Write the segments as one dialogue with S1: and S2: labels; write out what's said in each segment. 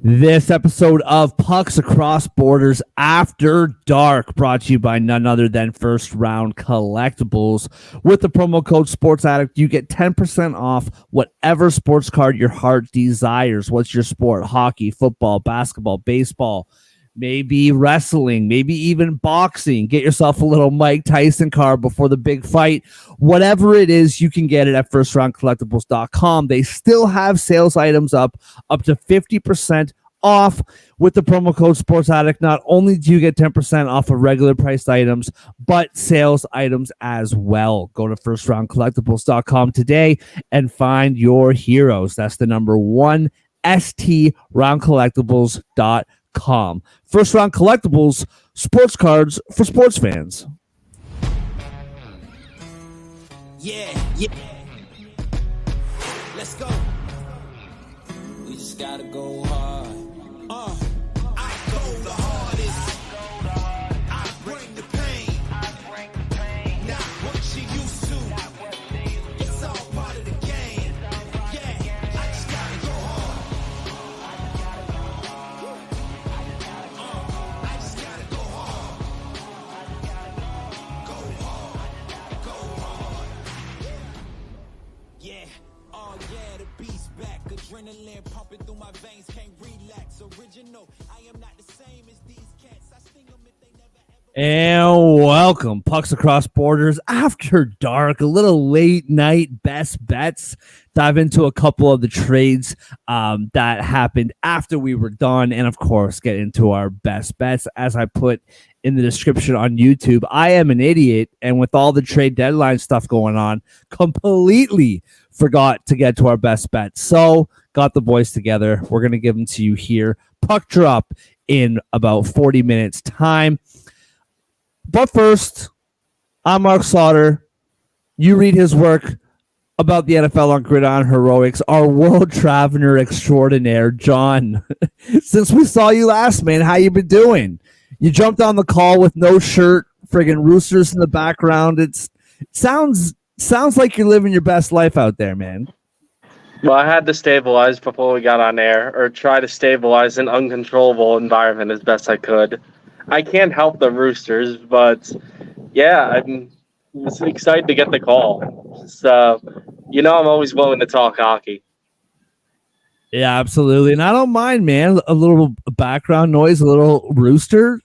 S1: This episode of Pucks Across Borders After Dark brought to you by none other than First Round Collectibles. With the promo code Sports Addict, you get 10% off whatever sports card your heart desires. What's your sport? Hockey, football, basketball, baseball, maybe wrestling, maybe even boxing. Get yourself a little Mike Tyson card before the big fight. Whatever it is, you can get it at firstroundcollectibles.com. They still have sales items up to 50% off with the promo code Sports Addict. Not only do you get 10% off of regular priced items, but sales items as well. Go to firstroundcollectibles.com today and find your heroes. That's the number one, STRoundcollectibles.com. First Round Collectibles, sports cards for sports fans.
S2: Yeah. Let's go. We just gotta go hard. I go the hardest. I bring the pain. Not what you used to. It's all part of the game. Yeah, I just gotta go hard. I just gotta go hard. Go hard. Yeah, oh yeah, the beast back. Adrenaline pumping through my veins, can't relax. Original, I am not the same as these cats. I sting them if they never ever.
S1: And welcome, Pucks Across Borders After Dark, a little late night best bets. Dive into a couple of the trades that happened after we were done, and of course, get into our best bets. As I put in the description on YouTube, I am an idiot, and with all the trade deadline stuff going on, completely forgot to get to our best bets. So, got the boys together. We're going to give them to you here. Puck drop in about 40 minutes time. But first, I'm Marc Sauter. You read his work about the NFL on Gridiron Heroics, our world traveler extraordinaire, John. Since we saw you last, man, how you been doing? You jumped on the call with no shirt, friggin' roosters in the background. It sounds like you're living your best life out there, man.
S3: Well, I had to stabilize before we got on air, or try to stabilize an uncontrollable environment as best I could. I can't help the roosters, but yeah, I'm excited to get the call. So, I'm always willing to talk hockey.
S1: Yeah, absolutely. And I don't mind, man. A little background noise, a little rooster.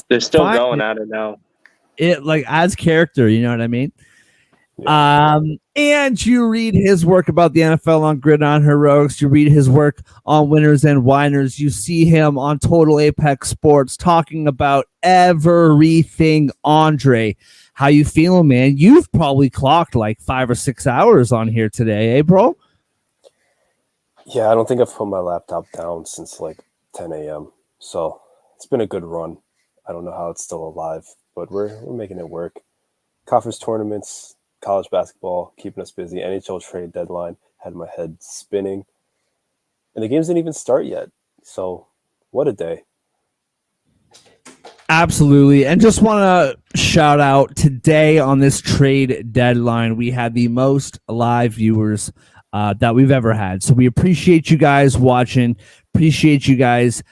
S3: They're still
S1: fine.
S3: going at it now.
S1: It adds character, you know what I mean? Yeah. And you read his work about the NFL on Gridiron Heroics. You read his work on Winners and Winers. You see him on Total Apex Sports talking about everything Andre. How you feeling, man? You've probably clocked like 5 or 6 hours on here today, eh, bro?
S4: Yeah, I don't think I've put my laptop down since like 10 a.m. So it's been a good run. I don't know how it's still alive, but we're making it work. Conference tournaments, college basketball, keeping us busy. NHL trade deadline had my head spinning. And the games didn't even start yet. So what a day.
S1: Absolutely. And just want to shout out today on this trade deadline, we had the most live viewers that we've ever had. So we appreciate you guys watching. Appreciate you guys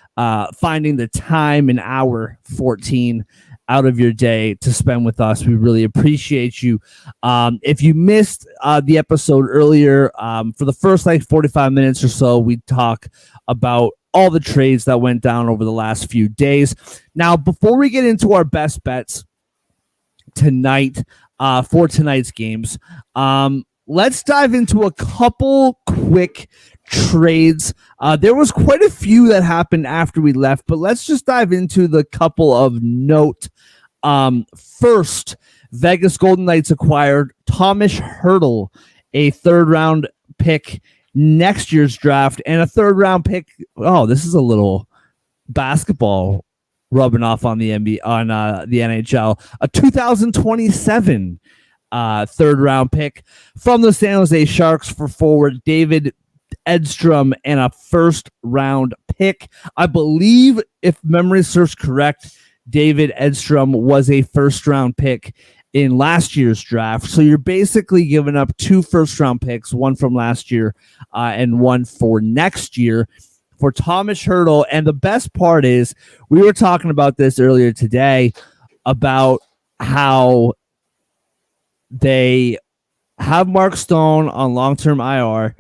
S1: finding the time, an hour 14 out of your day to spend with us. We really appreciate you. If you missed the episode earlier, for the first 45 minutes or so, we talk about all the trades that went down over the last few days. Now, before we get into our best bets tonight for tonight's games, let's dive into a couple quick trades. There was quite a few that happened after we left, but let's just dive into the couple of note. First, Vegas Golden Knights acquired Thomas Hertl, a third-round pick next year's draft, and a third-round pick. Oh, this is a little basketball rubbing off on the NBA, on the NHL. A 2027 third-round pick from the San Jose Sharks for forward David Edstrom, and a first-round pick. I believe, if memory serves correct, David Edstrom was a first-round pick in last year's draft. So you're basically giving up 2 first-round picks, one from last year and one for next year, for Thomas Hurdle. And the best part is, we were talking about this earlier today about how they have Mark Stone on long-term IR.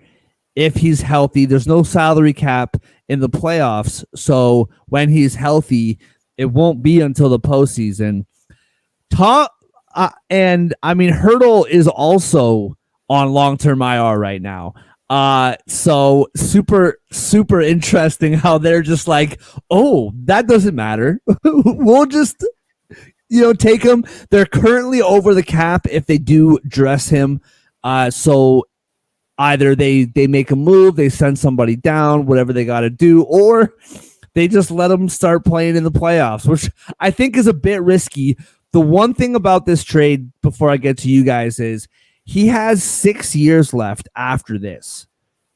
S1: If he's healthy, there's no salary cap in the playoffs. So when he's healthy, it won't be until the postseason. And I mean, Hurdle is also on long-term IR right now. So super, super interesting how they're just like, oh, that doesn't matter. We'll just, take him. They're currently over the cap if they do dress him. So either they make a move, they send somebody down, whatever they got to do, or they just let him start playing in the playoffs, which I think is a bit risky. The one thing about this trade, before I get to you guys, is he has 6 years left after this.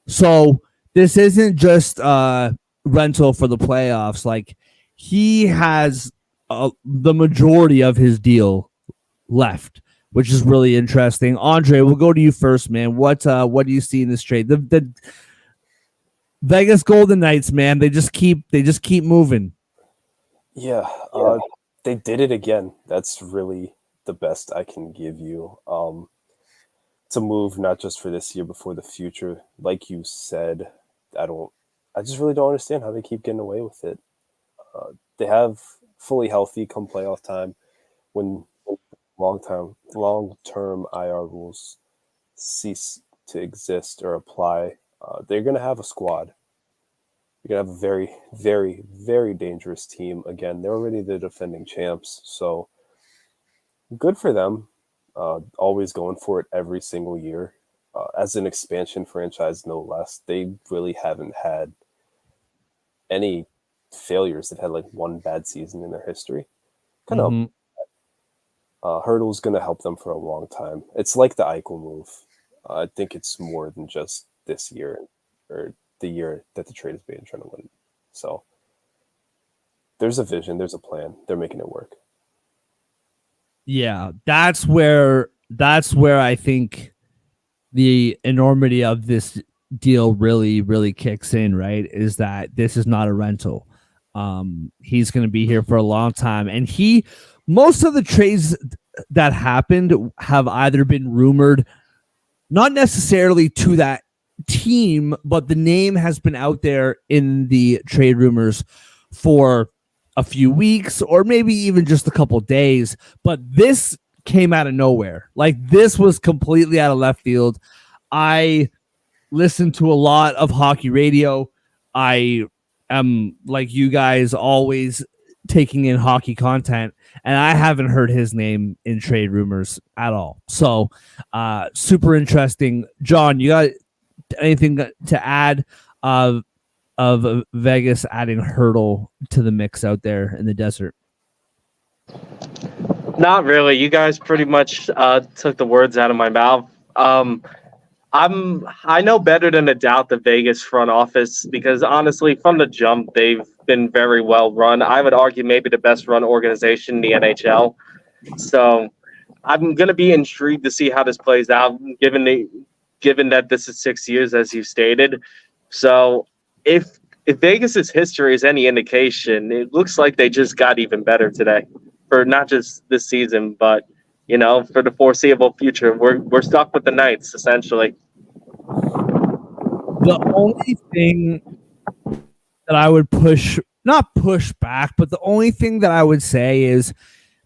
S1: So this isn't just rental for the playoffs. Like, he has the majority of his deal left, which is really interesting. Andre, we'll go to you first, man. What do you see in this trade? The Vegas Golden Knights, man, they just keep moving.
S4: Yeah, they did it again. That's really the best I can give you. It's a move not just for this year, but for the future. Like you said, I just really don't understand how they keep getting away with it. They have fully healthy come playoff time, when long-term IR rules cease to exist or apply. They're going to have a squad. You're going to have a very, very, very dangerous team. Again, they're already the defending champs, so good for them. Always going for it every single year. As an expansion franchise, no less, they really haven't had any failures. They've had like one bad season in their history. Kind of. Hurdle's going to help them for a long time. It's like the Eichel move. I think it's more than just this year or the year that the trade is being trying to win. So there's a vision, there's a plan. They're making it work.
S1: Yeah, that's where I think the enormity of this deal really, really kicks in, right? Is that this is not a rental. He's going to be here for a long time. And most of the trades that happened have either been rumored, not necessarily to that team, but the name has been out there in the trade rumors for a few weeks or maybe even just a couple days. But this came out of nowhere. Like, this was completely out of left field. I listen to a lot of hockey radio. I am, like you guys, always taking in hockey content, and I haven't heard his name in trade rumors at all. So super interesting. John, you got anything to add of Vegas adding Hurdle to the mix out there in the desert?
S3: Not really. You guys pretty much took the words out of my mouth. I know better than to doubt the Vegas front office, because honestly, from the jump, they've been very well run. I would argue maybe the best run organization in the NHL. So I'm going to be intrigued to see how this plays out, given that this is 6 years, as you stated. So if Vegas's history is any indication, it looks like they just got even better today, for not just this season, but for the foreseeable future. We're stuck with the Knights, essentially.
S1: The only thing that I would not push back, but the only thing that I would say is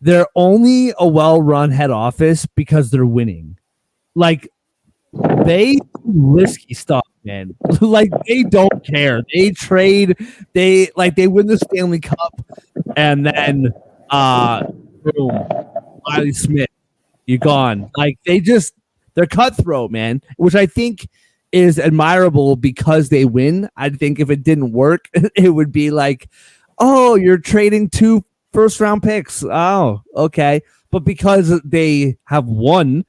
S1: they're only a well-run head office because they're winning. Like, they do risky stuff, man. Like, they don't care. They trade. They win the Stanley Cup, and then boom, Riley Smith, you're gone. Like, they're cutthroat, man, which I think is admirable because they win. I think if it didn't work, it would be like, oh, you're trading 2 first-round picks. Oh, okay. But because they have won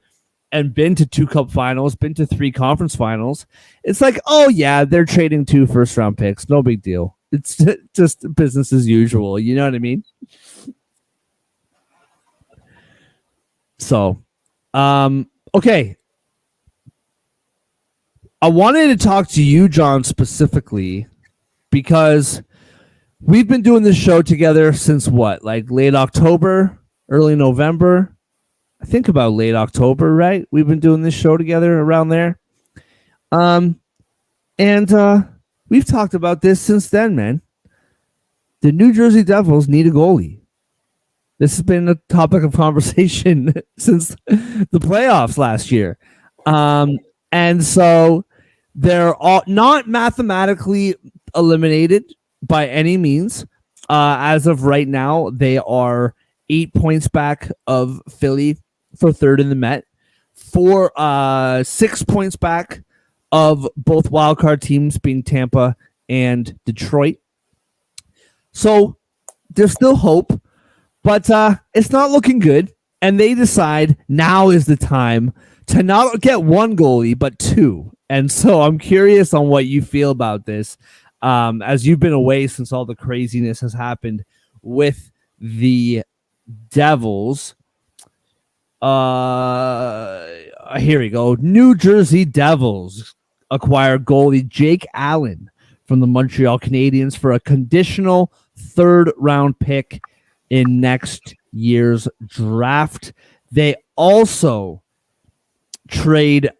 S1: and been to 2 cup finals, been to 3 conference finals, it's like, oh, yeah, they're trading 2 first-round picks. No big deal. It's just business as usual. You know what I mean? So, okay. I wanted to talk to you, John, specifically because we've been doing this show together since what, like late October, early November? I think about late October, right? We've been doing this show together around there. And we've talked about this since then, man. The New Jersey Devils need a goalie. This has been a topic of conversation since the playoffs last year. And so they're all not mathematically eliminated by any means. As of right now, they are 8 points back of Philly for third in the Met, 6 points back of both wildcard teams being Tampa and Detroit. So there's still hope, but it's not looking good. And they decide now is the time to not get one goalie, but two. And so I'm curious on what you feel about this, as you've been away since all the craziness has happened with the Devils. Here we go. New Jersey Devils acquire goalie Jake Allen from the Montreal Canadiens for a conditional third-round pick in next year's draft. They also trade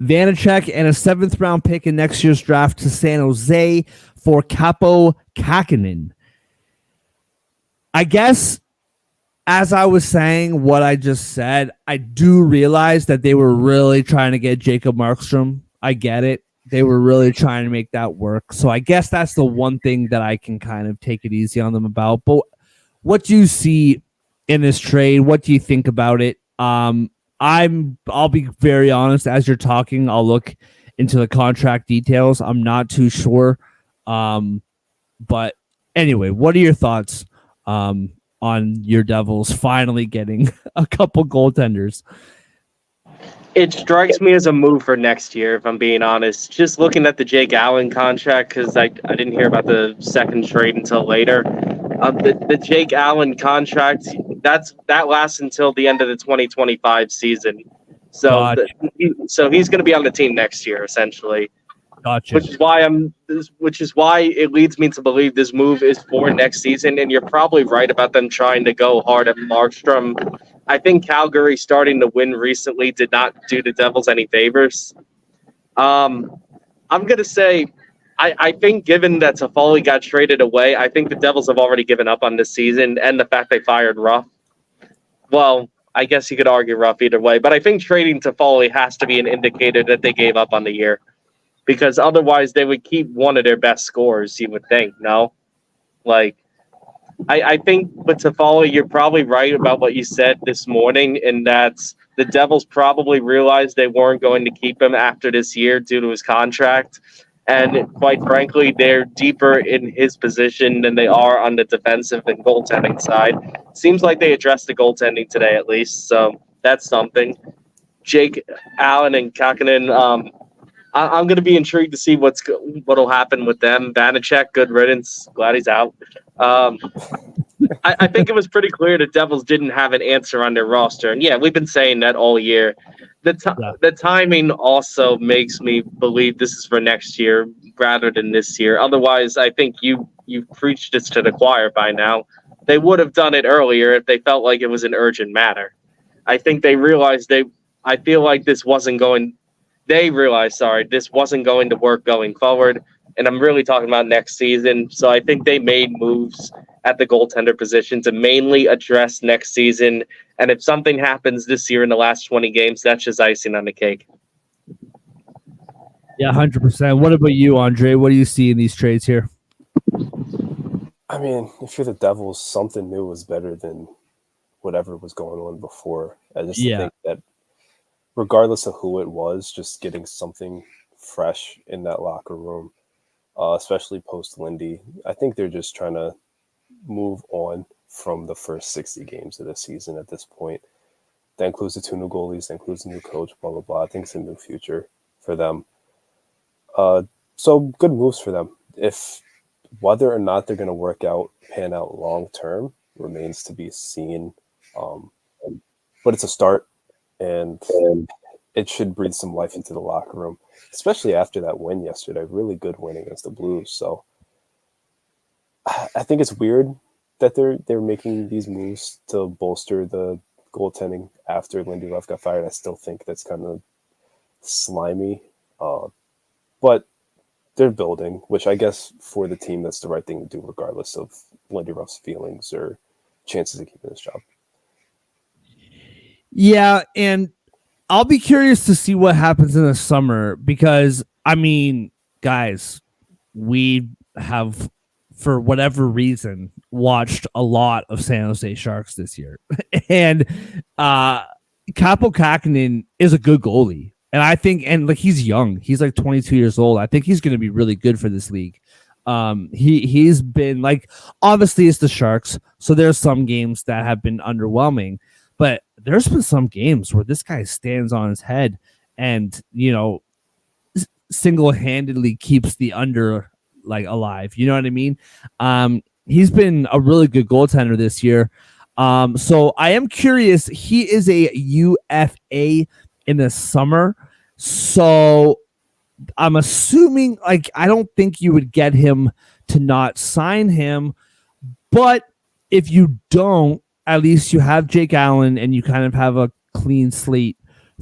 S1: Vanacek and a 7th-round pick in next year's draft to San Jose for Capo Kakinen. I guess, as I was saying what I just said, I do realize that they were really trying to get Jacob Markstrom. I get it. They were really trying to make that work. So I guess that's the one thing that I can kind of take it easy on them about. But what do you see in this trade? What do you think about it? I'll be very honest. As you're talking, I'll look into the contract details. I'm not too sure. But anyway, what are your thoughts on your Devils finally getting a couple goaltenders?
S3: It strikes me as a move for next year, if I'm being honest. Just looking at the Jake Allen contract, because I didn't hear about the second trade until later. The Jake Allen contract, that lasts until the end of the 2025 season. So so he's going to be on the team next year, essentially.
S1: Gotcha.
S3: Which is why it leads me to believe this move is for next season. And you're probably right about them trying to go hard at Markstrom. I think Calgary starting to win recently did not do the Devils any favors. I'm going to say, I think given that Toffoli got traded away, I think the Devils have already given up on this season, and the fact they fired Ruff. Well, I guess you could argue Ruff either way, but I think trading Toffoli has to be an indicator that they gave up on the year. Because otherwise they would keep one of their best scorers, you would think, no? Like, I think with Toffoli, you're probably right about what you said this morning, in that the Devils probably realized they weren't going to keep him after this year due to his contract. And quite frankly, they're deeper in his position than they are on the defensive and goaltending side. Seems like they addressed the goaltending today at least, so that's something. Jake Allen and Kakinen, I'm going to be intrigued to see what'll happen with them. Vanacek, good riddance. Glad he's out. I think it was pretty clear the Devils didn't have an answer on their roster. And yeah, we've been saying that all year. The timing also makes me believe this is for next year rather than this year. Otherwise, I think you've preached this to the choir by now. They would have done it earlier if they felt like it was an urgent matter. I think they realized I feel like this wasn't going this wasn't going to work going forward. And I'm really talking about next season. So I think they made moves at the goaltender position to mainly address next season. And if something happens this year in the last 20 games, that's just icing on the cake.
S1: Yeah, 100%. What about you, Andre? What do you see in these trades here?
S4: I mean, if you're the Devils, something new is better than whatever was going on before. I just think that regardless of who it was, just getting something fresh in that locker room, especially post Lindy. I think they're just trying to move on from the first 60 games of the season at this point. That includes the two new goalies, that includes the new coach, blah, blah, blah. I think it's a new future for them. So good moves for them. If whether or not they're going to pan out long term remains to be seen. But it's a start. And it should breathe some life into the locker room, especially after that win yesterday. Really good win against the Blues. So I think it's weird that they're making these moves to bolster the goaltending after Lindy Ruff got fired. I still think that's kind of slimy, but they're building, which I guess for the team that's the right thing to do, regardless of Lindy Ruff's feelings or chances of keeping his job.
S1: Yeah, and I'll be curious to see what happens in the summer because I mean, guys, we have for whatever reason watched a lot of San Jose Sharks this year. And Kaapo Kähkönen is a good goalie. And I think and like he's young. He's like 22 years old. I think he's going to be really good for this league. He's been like obviously it's the Sharks, so there's some games that have been underwhelming, but there's been some games where this guy stands on his head and, you know, single-handedly keeps the under like alive. You know what I mean? He's been a really good goaltender this year. So I am curious. He is a UFA in the summer. So I'm assuming like I don't think you would get him to not sign him, but if you don't, at least you have Jake Allen and you kind of have a clean slate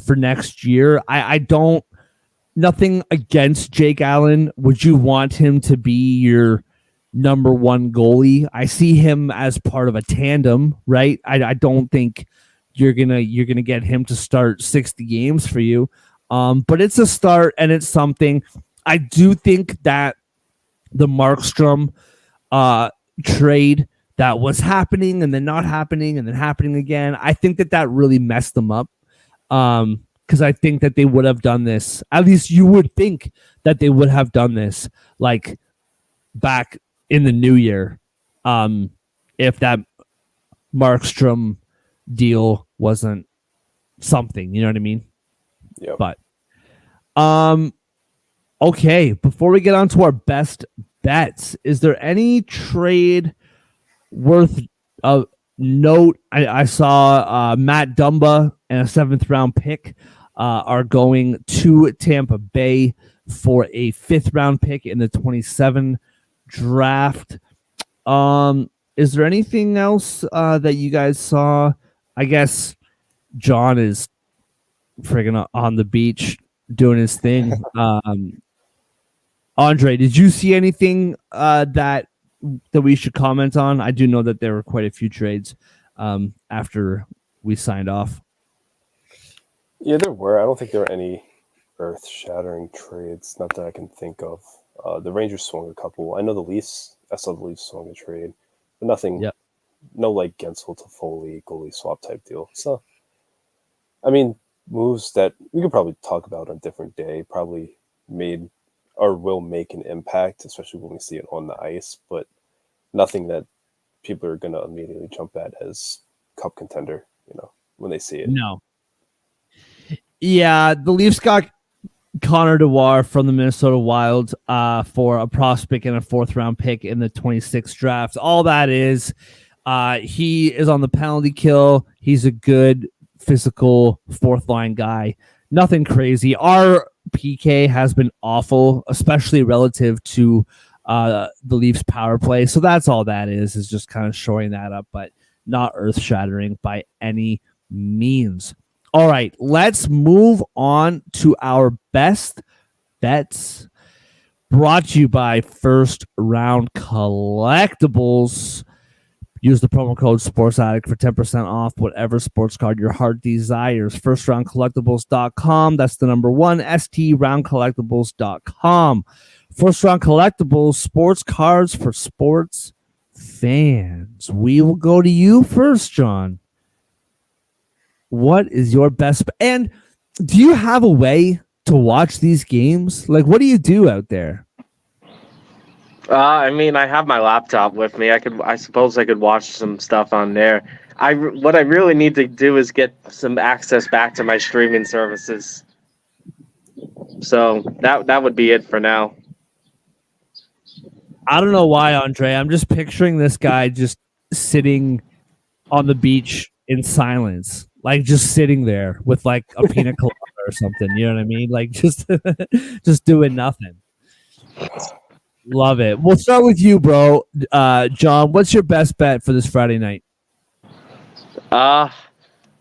S1: for next year. I don't, nothing against Jake Allen. Would you want him to be your number one goalie? I see him as part of a tandem, right? I don't think you're gonna get him to start 60 games for you. But it's a start and it's something. I do think that the Markstrom trade that was happening and then not happening and then happening again, I think that really messed them up. Because I think that they would have done this. At least you would think that they would have done this like back in the new year. If that Markstrom deal wasn't something, you know what I mean?
S4: Yeah.
S1: But okay, before we get on to our best bets, is there any trade worth a note? I saw Matt Dumba and a 7th round pick are going to Tampa Bay for a 5th round pick in the 27 draft. Is there anything else that you guys saw? I guess John is friggin' on the beach doing his thing. Andre, did you see anything that we should comment on? I do know that there were quite a few trades after we signed off.
S4: Yeah, there were. I don't think there were any earth-shattering trades, not that I can think of. The Rangers swung a couple. I know I saw the Leafs swung a trade, but nothing.
S1: Yep.
S4: No like Gensel to Foley goalie swap type deal. So, I mean, moves that we could probably talk about on a different day. Probably made or will make an impact, especially when we see it on the ice. But nothing that people are gonna immediately jump at as cup contender. You know, when they see it.
S1: No. Yeah, the Leafs got Connor Dewar from the Minnesota Wild for a prospect and a 4th round pick in the 26th draft. All that is, he is on the penalty kill. He's a good physical 4th line guy. Nothing crazy. Our PK has been awful, especially relative to the Leafs power play. So that's all that is just kind of showing that up, but not earth shattering by any means. All right, let's move on to our best bets, brought to you by First Round Collectibles. Use the promo code SportsAddict for 10% off whatever sports card your heart desires. FirstRoundCollectibles.com. That's the number one, STRoundCollectibles.com. First Round Collectibles, sports cards for sports fans. We will go to you first, John. What is your best? And do you have a way to watch these games? Like, what do you do out there?
S3: I mean, I have my laptop with me. I suppose I could watch some stuff on there. What I really need to do is get some access back to my streaming services. So that would be it for now.
S1: I don't know why, Andre. I'm just picturing this guy just sitting on the beach in silence. Like just sitting there with like a pina colada or something, you know what I mean? Like just doing nothing. Love it. We'll start with you, bro. John, what's your best bet for this Friday night?
S3: Uh,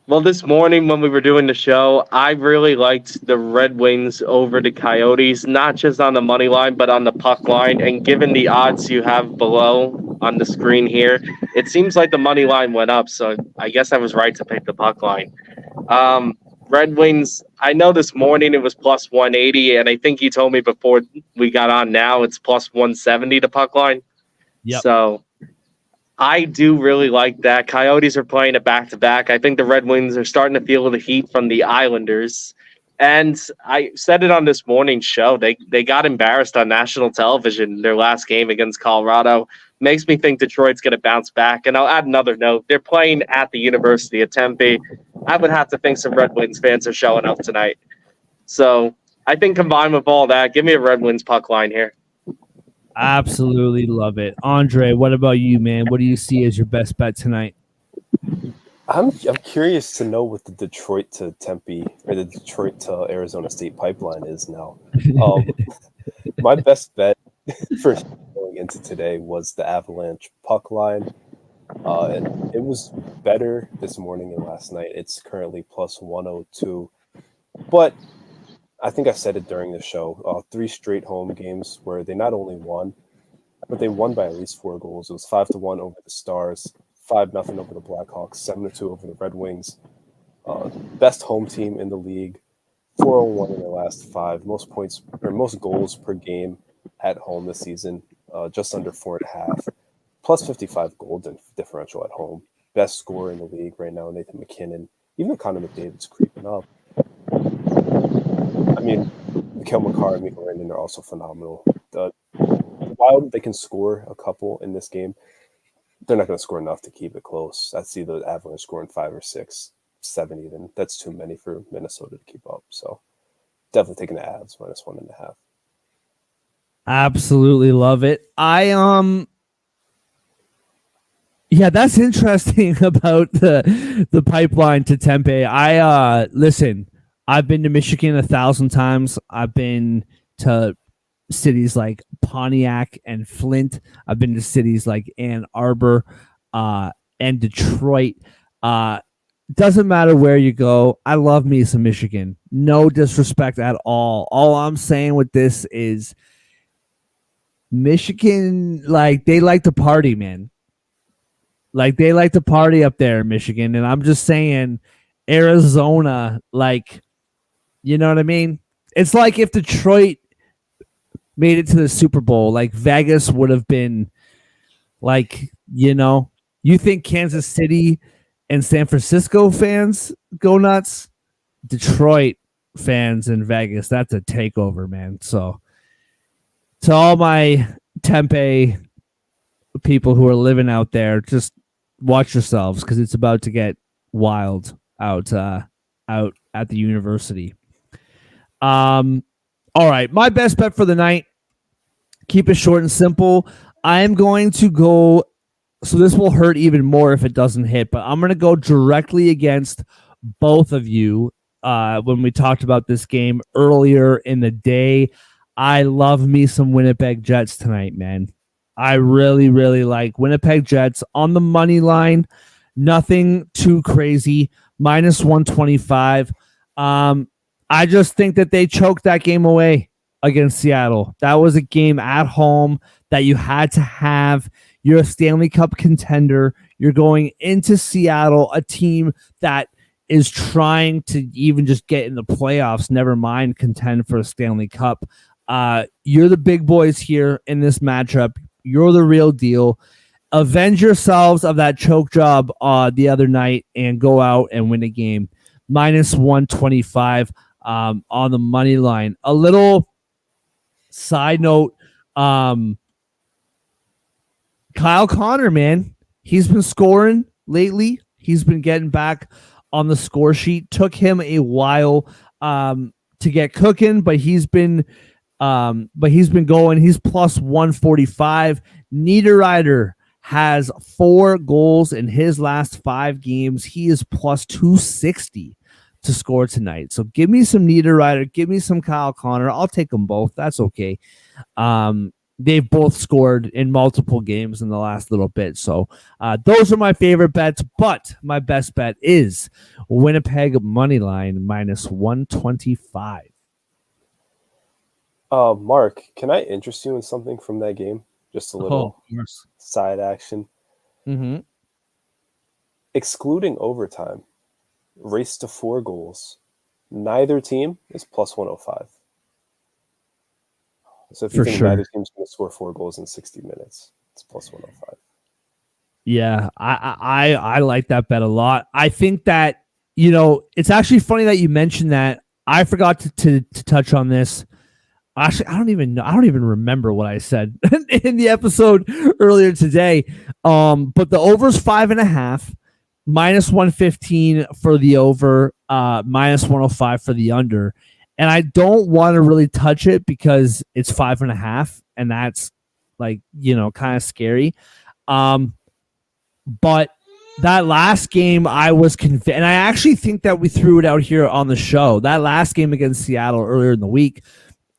S3: well, this morning when we were doing the show, I really liked the Red Wings over the Coyotes, not just on the money line, but on the puck line. And given the odds you have below on the screen here, it seems like the money line went up. So I guess I was right to pick the puck line. Um, Red Wings, I know this morning it was plus 180, and I think you told me before we got on now it's plus 170 to puck line.
S1: Yep.
S3: So I do really like that. Coyotes are playing a back-to-back. I think the Red Wings are starting to feel the heat from the Islanders. And I said it on this morning's show. They got embarrassed on national television in their last game against Colorado. Makes me think Detroit's going to bounce back. And I'll add another note. They're playing at the University of Tempe. I would have to think some Red Wings fans are showing up tonight. So I think combined with all that, give me a Red Wings puck line here.
S1: Absolutely love it. Andre, what about you, man? What do you see as your best bet tonight?
S4: I'm curious to know what the Detroit to Tempe or the Detroit to Arizona State pipeline is now. My best bet for going into today was the Avalanche puck line. And it was better this morning and last night. It's currently plus 102. But I think I said it during the show. 3 straight home games where they not only won, but they won by at least 4 goals. It was 5-1 over the Stars, 5-0 over the Blackhawks, 7-2 over the Red Wings. Best home team in the league, 401 in their last 5. Most points or most goals per game at home this season, just under 4.5. Plus 55 goal differential at home. Best scorer in the league right now, Nathan McKinnon. Even Connor McDavid's creeping up. I mean, Mikhail Makar and Mikko Rantanen are also phenomenal. While they can score a couple in this game, they're not going to score enough to keep it close. I see the Avalanche scoring 5 or 6, 7 even. That's too many for Minnesota to keep up. So definitely taking the Avs minus 1.5.
S1: Absolutely love it. Yeah, that's interesting about the pipeline to Tempe. Listen, I've been to Michigan 1,000 times. I've been to cities like Pontiac and Flint. I've been to cities like Ann Arbor and Detroit. Doesn't matter where you go. I love me some Michigan. No disrespect at all. All I'm saying with this is Michigan, like, they like to party, man. Like, they like to party up there in Michigan. And I'm just saying, Arizona, like, you know what I mean? It's like if Detroit made it to the Super Bowl, like Vegas would have been like, you think Kansas City and San Francisco fans go nuts? Detroit fans in Vegas, that's a takeover, man. So to all my Tempe people who are living out there, just watch yourselves because it's about to get wild out at the university. All right, my best bet for the night. Keep it short and simple. I am going to go. So this will hurt even more if it doesn't hit, but I'm going to go directly against both of you. When we talked about this game earlier in the day, I love me some Winnipeg Jets tonight, man. I really, really like Winnipeg Jets on the money line. Nothing too crazy. Minus 125. I just think that they choked that game away against Seattle. That was a game at home that you had to have. You're a Stanley Cup contender. You're going into Seattle, a team that is trying to even just get in the playoffs, never mind contend for a Stanley Cup. You're the big boys here in this matchup. You're the real deal. Avenge yourselves of that choke job the other night and go out and win a game. Minus 125 on the money line. A little side note, Kyle Connor, man, he's been scoring lately. He's been getting back on the score sheet. Took him a while to get cooking, but he's been going. He's plus 145. Niederreiter has 4 goals in his last 5 games. He is plus 260 to score tonight. So give me some Niederreiter, give me some Kyle Connor. I'll take them both. That's okay. they've both scored in multiple games in the last little bit. So those are my favorite bets, but my best bet is Winnipeg money line minus 125.
S4: Mark, can I interest you in something from that game? Just a little side action.
S1: Mm-hmm.
S4: Excluding overtime, race to 4 goals. Neither team is plus 105. So if you think neither team's going to score 4 goals in 60 minutes, it's plus 105.
S1: Yeah, I like that bet a lot. I think that, it's actually funny that you mentioned that. I forgot to touch on this. Actually, I don't even remember what I said in the episode earlier today. But the over's 5.5, minus 115 for the over, minus 105 for the under. And I don't want to really touch it because it's 5.5, and that's kind of scary. But that last game, I was convinced, and I actually think that we threw it out here on the show. That last game against Seattle earlier in the week,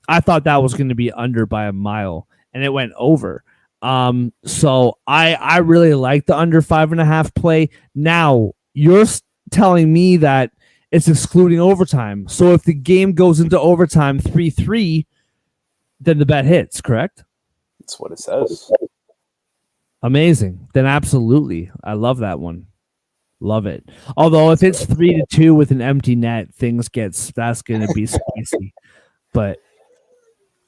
S1: I thought that was going to be under by a mile, and it went over. So I really like the under 5.5 play. Now you're telling me that it's excluding overtime. So if the game goes into overtime 3-3, then the bet hits, correct?
S4: That's what it says.
S1: Amazing. Then absolutely. I love that one. Love it. Although if it's 3-2 with an empty net, that's going to be spicy. But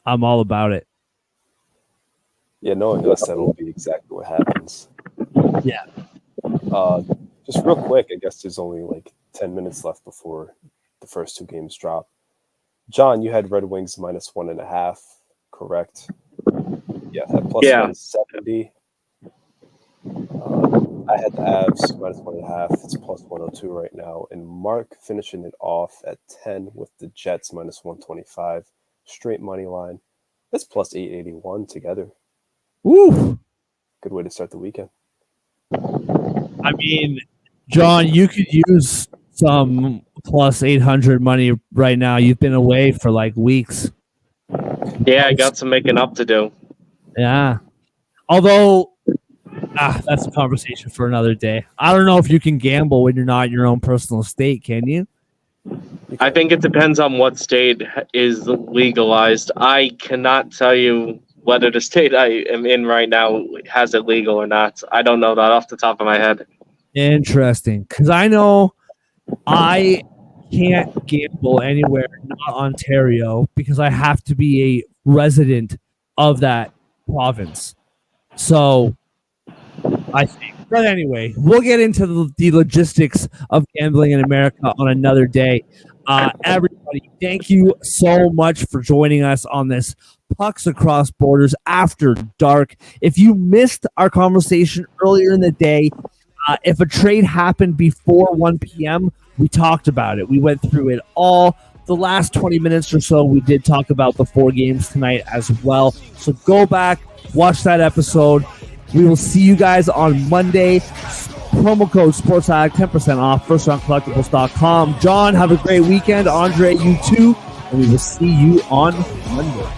S1: I'm all about it.
S4: Yeah, knowing us, that'll be exactly what happens.
S1: Yeah.
S4: Just real quick, I guess there's only like 10 minutes left before the first 2 games drop. John, you had Red Wings minus 1.5, correct? Yeah, at plus 170. I had the Avs minus 1.5. It's plus 102 right now. And Mark finishing it off at 10 with the Jets minus 125. Straight money line. That's plus 881 together.
S1: Woo!
S4: Good way to start the weekend.
S1: I mean, John, you could use some plus 800 money right now. You've been away for like weeks.
S3: Yeah, I got some making up to do.
S1: Yeah. Although, that's a conversation for another day. I don't know if you can gamble when you're not in your own personal state, can you?
S3: I think it depends on what state is legalized. I cannot tell you whether the state I am in right now has it legal or not. I don't know that off the top of my head.
S1: Interesting. Because I know I can't gamble anywhere not Ontario because I have to be a resident of that province. So I think. But anyway, we'll get into the logistics of gambling in America on another day. Everybody, thank you so much for joining us on this Pucks Across Borders After Dark. If you missed our conversation earlier in the day, if a trade happened before 1 p.m., we talked about it. We went through it all. The last 20 minutes or so, we did talk about the 4 games tonight as well. So go back, watch that episode. We will see you guys on Monday. Promo code SportsAddict, 10% off, firstroundcollectibles.com. John, have a great weekend. Andre, you too. And we will see you on Monday.